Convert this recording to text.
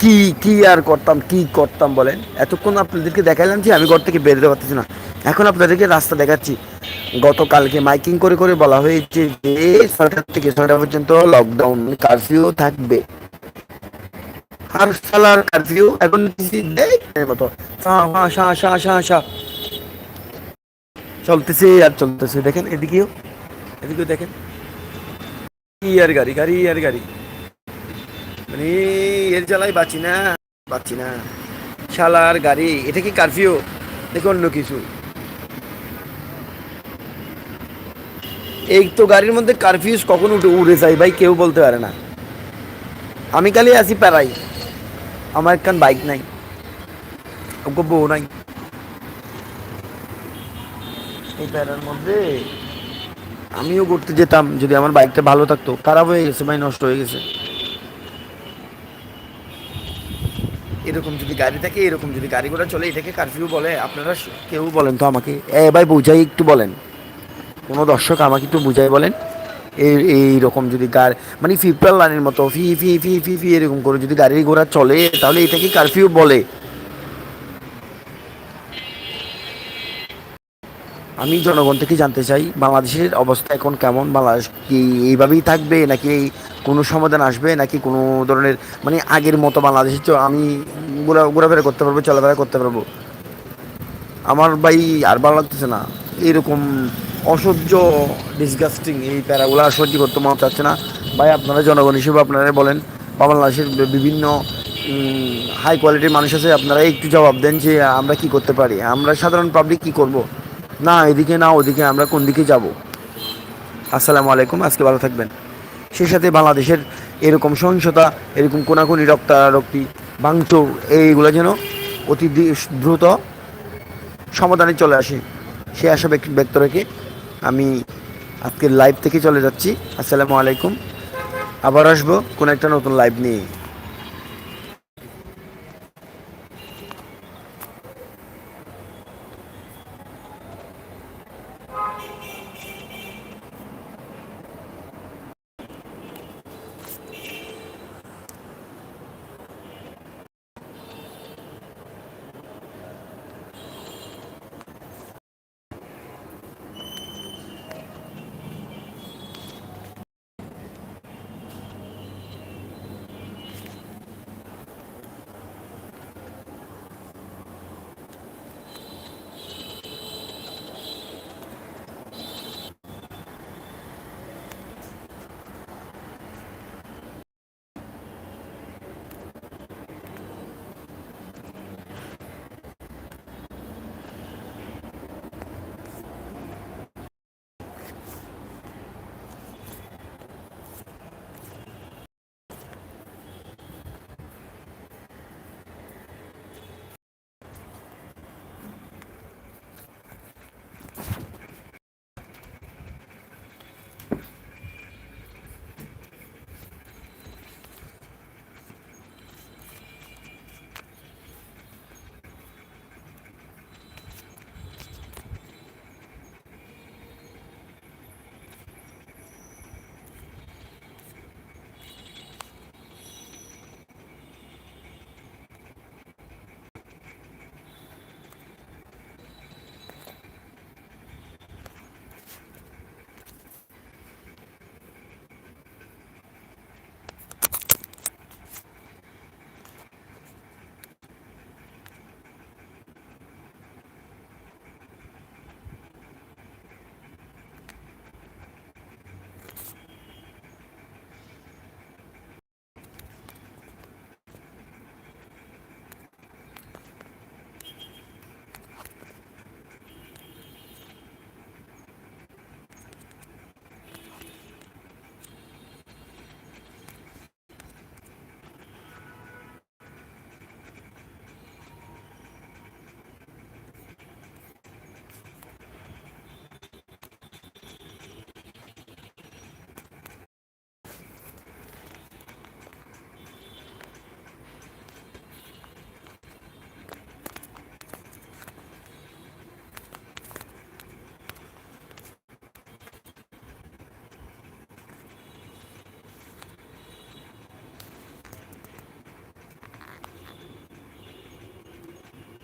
কি কি আর করতাম, কি করতাম বলেন? এতক্ষণ আপনাদেরকে দেখাইলাম যে আমি ঘর থেকে বেরোতে পারতেছি না, এখন আপনাদেরকে রাস্তা দেখাচ্ছি। গতকালকে মাইকিং করে করে বলা হয়েছে যে 6টা থেকে 6টা পর্যন্ত লকডাউন, কারফিউ থাকবে। আর সালার কারফিউ এখন মতো চলতেছে আর চলতেছে। দেখেন এদিকেও, এদিকেও দেখেন, কি আর গাড়ি, গাড়ি আর গাড়ি, মানে এর জ্বালায় বাঁচি না, বাঁচি না। শালার গাড়ি, এটা কি কারফিউ দেখো অন্য কিছু? এই তো গাড়ির মধ্যে কারফিউজ কখন উড়ে যায় ভাই কেউ বলতে পারে না। আমি খালি আসি প্যারাই, আমার একখান বাইক নাই, ওকে বউ নাই, এই প্যারার মধ্যে আমিও ঘুরতে যেতাম যদি আমার বাইকটা ভালো থাকতো। খারাপ হয়ে গেছে ভাই, নষ্ট হয়ে গেছে। এরকম যদি গাড়ি থাকে, এরকম যদি গাড়ি ঘোড়া চলে, এটাকে কারফিউ বলে? আপনারা কেউ বলেন তো আমাকে, ভাই বুঝাই একটু বলেন, কোনো দর্শক আমাকে একটু বুঝাই বলেন। এইরকম যদি গাড়ি, মানে পিপল লাইনের মতো ফি ফি ফি ফি ফি এরকম করে যদি গাড়ি ঘোড়া চলে, তাহলে এটাকে কারফিউ বলে? আমি জনগণ থেকে জানতে চাই বাংলাদেশের অবস্থা এখন কেমন। বাংলাদেশ কি এইভাবেই থাকবে, নাকি কোনো সমাধান আসবে, নাকি কোনো ধরনের মানে আগের মতো বাংলাদেশে আমি ঘোরাফেরা করতে পারবো, চলাফেরা করতে পারবো? আমার ভাই আর ভালো লাগতেছে না এরকম অসহ্য ডিসগাস্টিং এই প্যারাগুলো আর সহ্য করতে মন চাচ্ছে না। ভাই আপনারা জনগণ হিসেবে আপনারা বলেন, বাংলাদেশের বিভিন্ন হাই কোয়ালিটির মানুষ আছে, আপনারা একটু জবাব দেন যে আমরা কি করতে পারি, আমরা সাধারণ পাবলিক কি করব? না এদিকে না ওদিকে, আমরা কোন দিকে যাব? আসসালামু আলাইকুম, আজকে ভালো থাকবেন। সেই সাথে বাংলাদেশের এরকম সহিংসতা, এরকম কোনাকুনি, রক্তারক্তি, ভাঙচুর, এইগুলো যেন অতি দ্রুত সমাধানে চলে আসে, সে আশা ব্যক্ত রেখে আমি আজকের লাইভ থেকে চলে যাচ্ছি। আসসালামু আলাইকুম, আবার আসবো কোনো একটা নতুন লাইভ নিয়ে।